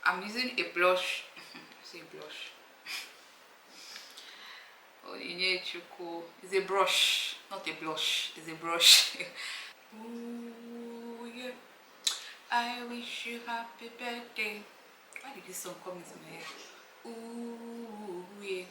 I'm using a blush. Say blush. Oh, it's a brush, not a blush. It's a brush. Ooh yeah. I wish you happy birthday. Why did this song come into my head? Ooh yeah.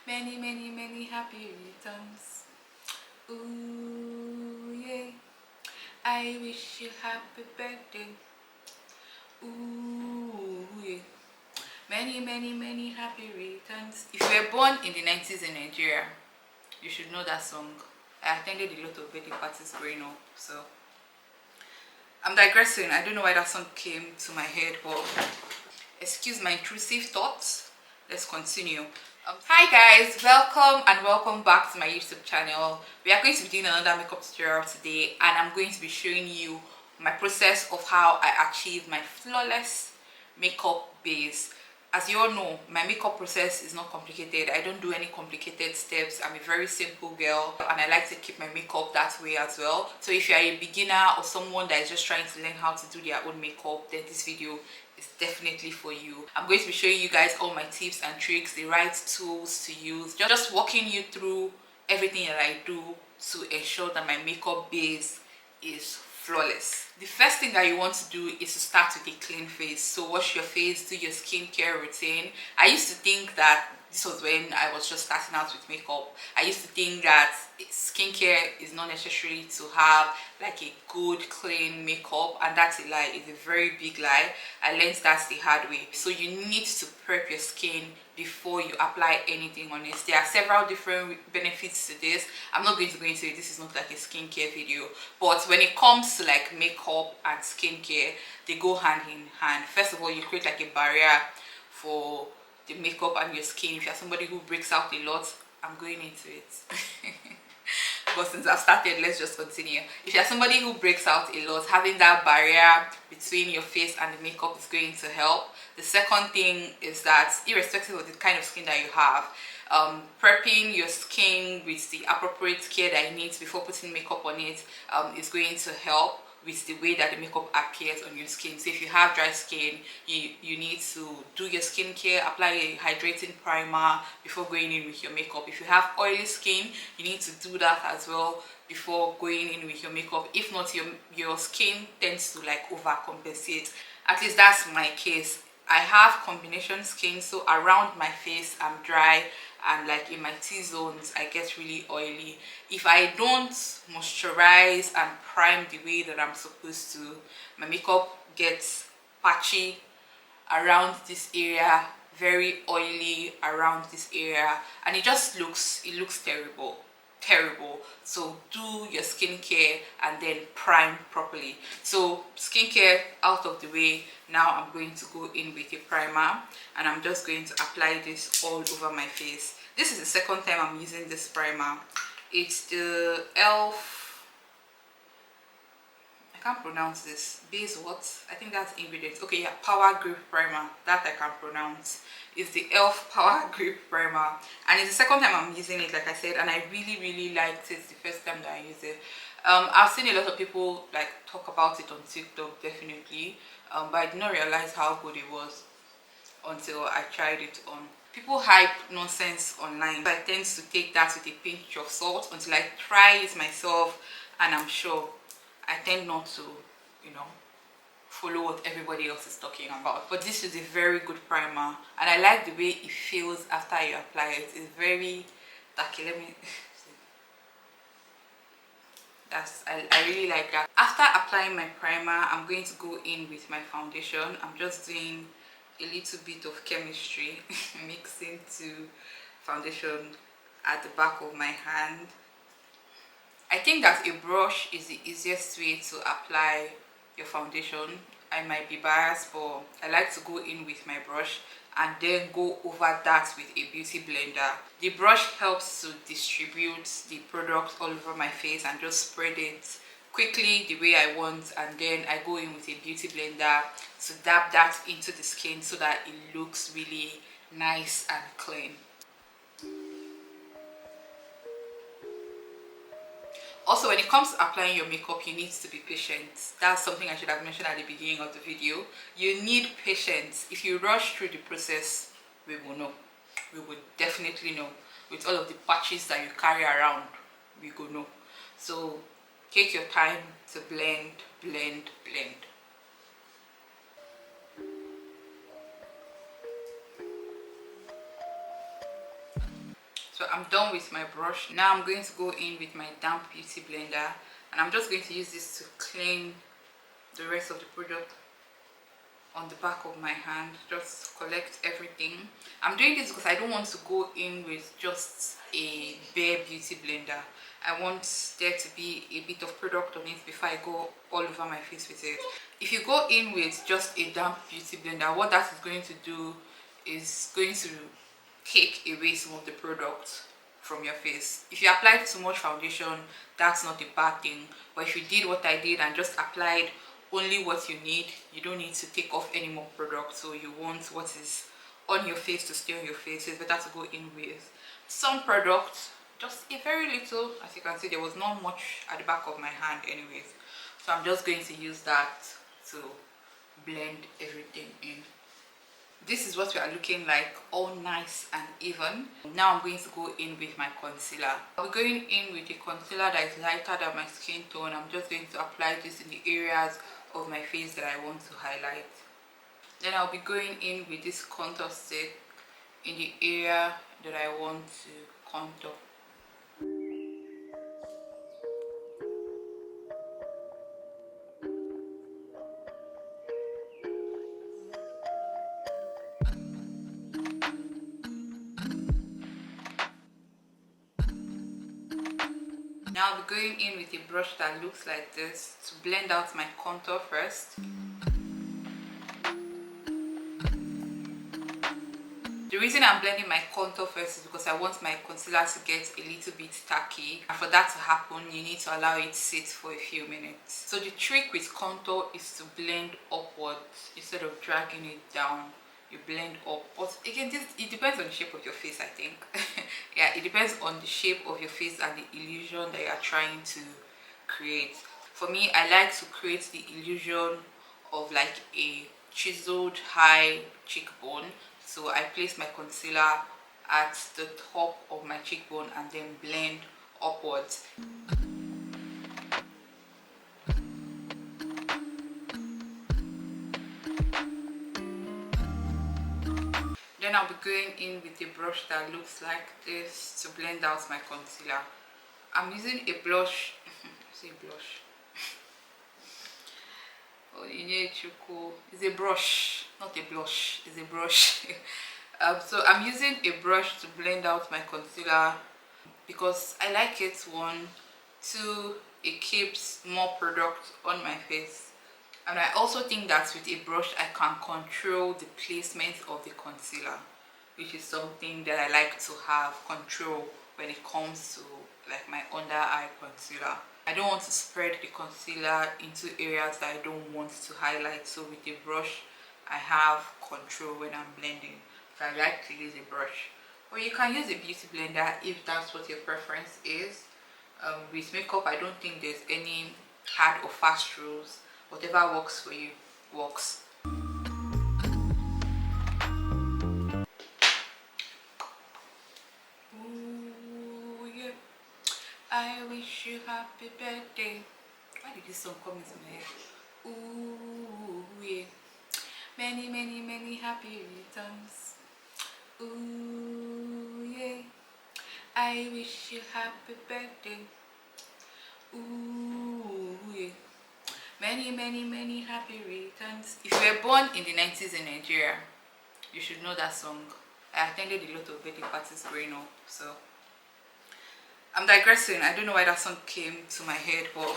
Many, many, many happy returns. Ooh yeah. I wish you happy birthday. Ooh yeah. Many, many, many happy returns. If you were born in the 90s in Nigeria, you should know that song. I attended a lot of birthday parties growing up, so I'm digressing. I don't know why that song came to my head, but excuse my intrusive thoughts. Let's continue. Hi guys, welcome back to my YouTube channel. We are going to be doing another makeup tutorial today, and I'm going to be showing you my process of how I achieve my flawless makeup base. As you all know, my makeup process is not complicated. I don't do any complicated steps. I'm a very simple girl, and I like to keep my makeup that way as well. So if you are a beginner or someone that is just trying to learn how to do their own makeup, then this video is definitely for you. I'm going to be showing you guys all my tips and tricks, the right tools to use, just walking you through everything that I do to ensure that my makeup base is flawless. The first thing that you want to do is to start with a clean face. So wash your face, do your skincare routine. I used to think that this was when I was just starting out with makeup. I used to think that skincare is not necessary to have like a good clean makeup, and that's a lie. It's a very big lie. I learned that the hard way. So you need to prep your skin before you apply anything on it. There are several different benefits to this. I'm not going to go into it. This is not like a skincare video, but when it comes to like makeup and skincare, they go hand in hand. First of all, you create like a barrier for the makeup and your skin. If you're somebody who breaks out a lot, I'm going into it. But since I've started, let's just continue. If you're somebody who breaks out a lot, having that barrier between your face and the makeup is going to help. The second thing is that irrespective of the kind of skin that you have, prepping your skin with the appropriate care that it needs before putting makeup on it is going to help with the way that the makeup appears on your skin. So if you have dry skin, you need to do your skincare, apply a hydrating primer before going in with your makeup. If you have oily skin, you need to do that as well before going in with your makeup. If not, your skin tends to like overcompensate. At least that's my case. I have combination skin, so around my face I'm dry, and like in my T-zones I get really oily. If I don't moisturize and prime the way that I'm supposed to, my makeup gets patchy around this area, very oily around this area, and it looks terrible. So do your skincare and then prime properly. So skincare out of the way, now I'm going to go in with a primer, and I'm just going to apply this all over my face. This is the second time I'm using this primer. It's the elf, I can't pronounce this, base what, I think that's ingredients. Okay, yeah, power grip primer, that I can pronounce. It's the elf power grip primer, and it's the second time I'm using it, like I said, and I really liked it the first time that I used it. I've seen a lot of people like talk about it on TikTok, definitely, but I did not realize how good it was until I tried it on. People hype nonsense online, but I tend to take that with a pinch of salt until I try it myself, and I'm sure I tend not to, you know, follow what everybody else is talking about. But this is a very good primer, and I like the way it feels after you apply it. It's very tacky. Let me I really like that. After applying my primer, I'm going to go in with my foundation. I'm just doing a little bit of chemistry mixing to foundation at the back of my hand. I think that a brush is the easiest way to apply your foundation. I might be biased, but I like to go in with my brush and then go over that with a beauty blender. The brush helps to distribute the product all over my face and just spread it quickly the way I want, and then I go in with a beauty blender to dab that into the skin so that it looks really nice and clean. Also, when it comes to applying your makeup, you need to be patient. That's something I should have mentioned at the beginning of the video. You need patience. If you rush through the process, we will know. We will definitely know. With all of the patches that you carry around, we will know. So take your time to blend, blend, blend. So I'm done with my brush. Now I'm going to go in with my damp beauty blender, and I'm just going to use this to clean the rest of the product on the back of my hand. Just collect everything. I'm doing this because I don't want to go in with just a bare beauty blender. I want there to be a bit of product on it before I go all over my face with it. If you go in with just a damp beauty blender, what that is going to do is going to take away some of the product from your face. If you applied too much foundation, that's not a bad thing, but if you did what I did and just applied only what you need, you don't need to take off any more product. So you want what is on your face to stay on your face. So it's better to go in with some product, just a very little. As you can see, there was not much at the back of my hand anyways, so I'm just going to use that to blend everything in. This is what we are looking like, all nice and even. Now I'm going to go in with my concealer. I'll be going in with a concealer that is lighter than my skin tone. I'm just going to apply this in the areas of my face that I want to highlight. Then I'll be going in with this contour stick in the area that I want to contour. Now I'll be going in with a brush that looks like this to blend out my contour first. The reason I'm blending my contour first is because I want my concealer to get a little bit tacky, and for that to happen you need to allow it sit for a few minutes. So the trick with contour is to blend upwards instead of dragging it down. You blend up, but again, it depends on the shape of your face, I think. Yeah, it depends on the shape of your face and the illusion that you are trying to create. For me, I like to create the illusion of like a chiseled high cheekbone. So I place my concealer at the top of my cheekbone and then blend upwards. Then I'll be going in with a brush that looks like this to blend out my concealer. I'm using a blush. Say blush. Oh, it's a brush, not a blush. It's a brush. So I'm using a brush to blend out my concealer because I like it. 1, 2, it keeps more product on my face. And I also think that with a brush I can control the placement of the concealer, which is something that I like to have control when it comes to like my under eye concealer. I don't want to spread the concealer into areas that I don't want to highlight, so with a brush I have control when I'm blending. So I like to use a brush, or you can use a beauty blender if that's what your preference is. With makeup, I don't think there's any hard or fast rules. Whatever works for you works. Ooh, yeah. I wish you happy birthday. Why did this song come into my head? Ooh, yeah. Many, many, many happy returns. Ooh, yeah. I wish you happy birthday. Ooh, yeah. Many, many, many happy returns. If you were born in the 90s in Nigeria, you should know that song. I attended a lot of birthday parties growing up, so I'm digressing. I don't know why that song came to my head, but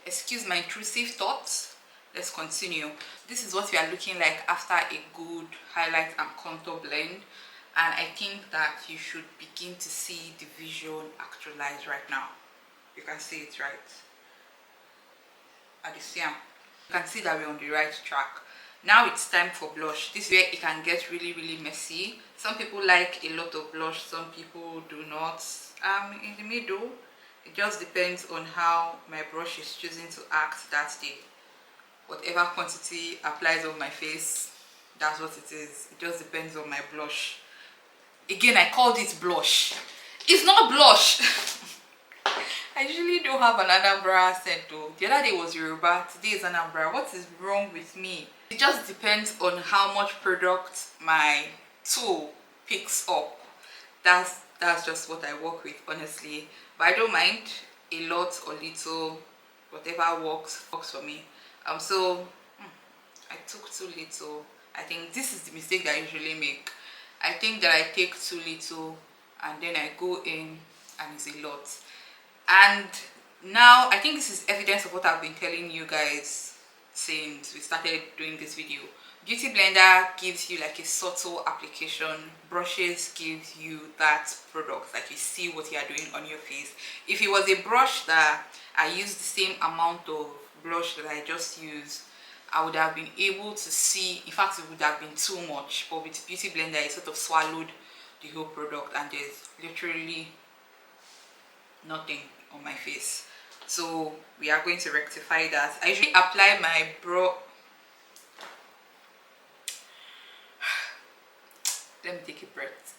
excuse my intrusive thoughts. Let's continue. This is what we are looking like after a good highlight and contour blend, and I think that you should begin to see the vision actualize right now. You can see it, right? At the same, you can see that we're on the right track. Now it's time for blush. This is where it can get really, really messy. Some people like a lot of blush, some people do not. I'm in the middle. It just depends on how my brush is choosing to act that day. Whatever quantity applies on my face, that's what it is. It just depends on my blush. Again, I called it blush. It's not blush. I usually don't have an Anambra accent though. The other day was Yoruba, today is Anambra. What is wrong with me? It just depends on how much product my tool picks up. That's just what I work with, honestly. But I don't mind a lot or little, whatever works for me. I took too little. I think this is the mistake that I usually make. I think that I take too little and then I go in and it's a lot. And now I think this is evidence of what I've been telling you guys since we started doing this video. Beauty blender gives you like a subtle application. Brushes gives you that product, like you see what you are doing on your face. If it was a brush that I used the same amount of blush that I just used, I would have been able to see, in fact it would have been too much, but with beauty blender it sort of swallowed the whole product and there's literally nothing on my face. So we are going to rectify that. I usually apply my let me take a breath.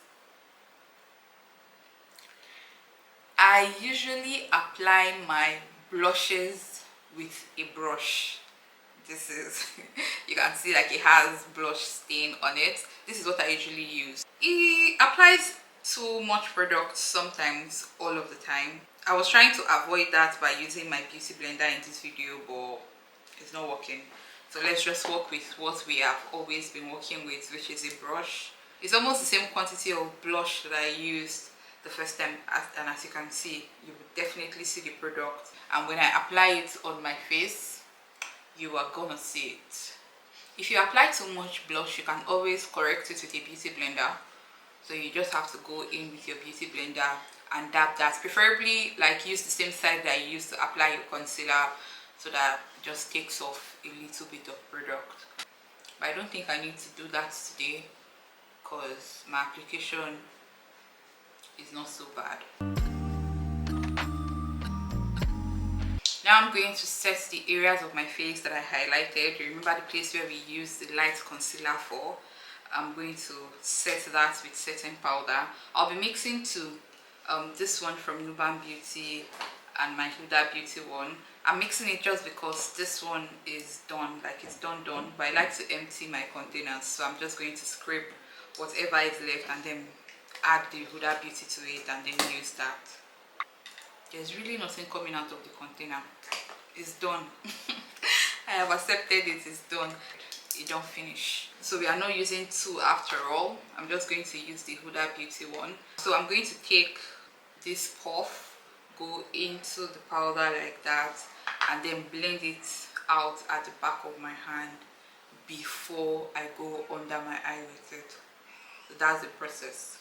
I usually apply my blushes with a brush. This is you can see like it has blush stain on it. This is what I usually use. It applies too much product sometimes, all of the time. I was trying to avoid that by using my beauty blender in this video, but it's not working. So let's just work with what we have always been working with, which is a brush. It's almost the same quantity of blush that I used the first time, and as you can see, you will definitely see the product. And when I apply it on my face, you are gonna see it. If you apply too much blush, you can always correct it with a beauty blender. So you just have to go in with your beauty blender and dab that. Preferably like use the same side that you use to apply your concealer, so that it just takes off a little bit of product. But I don't think I need to do that today because my application is not so bad. Now I'm going to set the areas of my face that I highlighted. Remember the place where we used the light concealer for? I'm going to set that with setting powder. I'll be mixing two, this one from Nuban Beauty and my HudaBeauty one. I'm mixing it just because this one is done, like it's done, but I like to empty my containers, so I'm just going to scrape whatever is left and then add the HudaBeauty to it and then use that. There's really nothing coming out of the container. It's done. I have accepted it, it's done. It don't finish. So we are not using two after all. I'm just going to use the HudaBeauty one. So I'm going to take this puff, go into the powder like that, and then blend it out at the back of my hand before I go under my eye with it. So that's the process.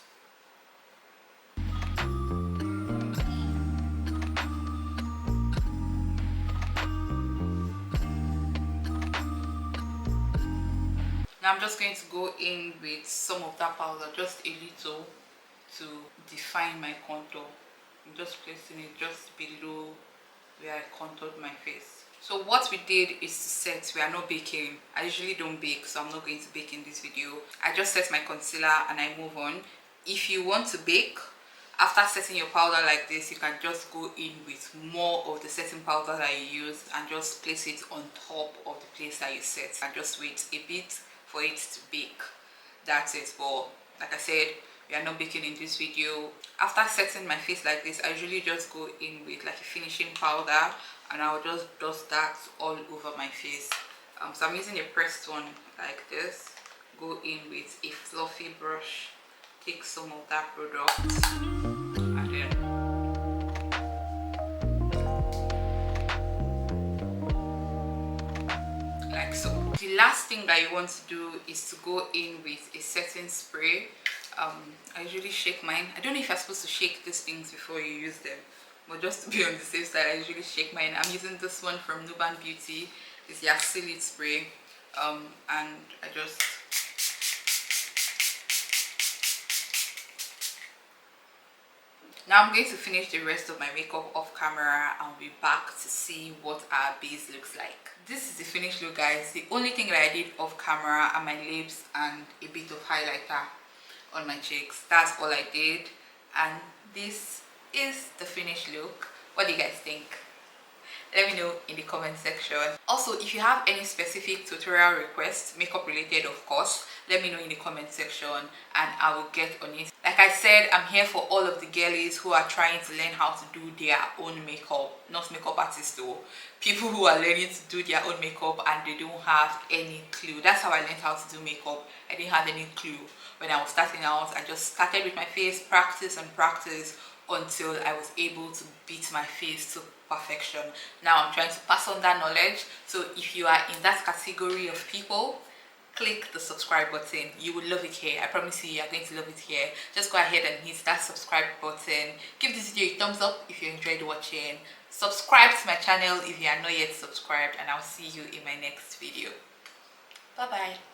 Now I'm just going to go in with some of that powder, just a little, to define my contour. I'm just placing it just below where I contoured my face. So what we did is to set. We are not baking. I usually don't bake, so I'm not going to bake in this video. I just set my concealer and I move on. If you want to bake, after setting your powder like this, you can just go in with more of the setting powder that you used and just place it on top of the place that you set, and just wait a bit for it to bake. That's it. But like I said, we are not baking in this video. After setting my face like this, I usually just go in with like a finishing powder and I'll just dust that all over my face. So I'm using a pressed one like this. Go in with a fluffy brush, take some of that product, and then like so. The last thing that you want to do is to go in with a setting spray. I usually shake mine. I don't know if you're supposed to shake these things before you use them, but just to be on the safe side, I usually shake mine. I'm using this one from Nuban Beauty. It's the acrylic spray, and I just Now I'm going to finish the rest of my makeup off camera and we'll be back to see what our base looks like. This is the finished look, guys. The only thing that I did off camera are my lips and a bit of highlighter on my cheeks. That's all I did, and this is the finished look. What do you guys think? Let me know in the comment section. Also, if you have any specific tutorial requests, makeup related of course, let me know in the comment section and I will get on it. Like I said, I'm here for all of the girlies who are trying to learn how to do their own makeup. Not makeup artists though, people who are learning to do their own makeup and they don't have any clue. That's how I learned how to do makeup. I didn't have any clue when I was starting out. I just started with my face, practice and practice until I was able to beat my face to perfection. Now I'm trying to pass on that knowledge. So if you are in that category of people, click the subscribe button. You will love it here. I promise you, are going to love it here. Just go ahead and hit that subscribe button. Give this video a thumbs up if you enjoyed watching. Subscribe to my channel if you are not yet subscribed, and I'll see you in my next video. Bye bye.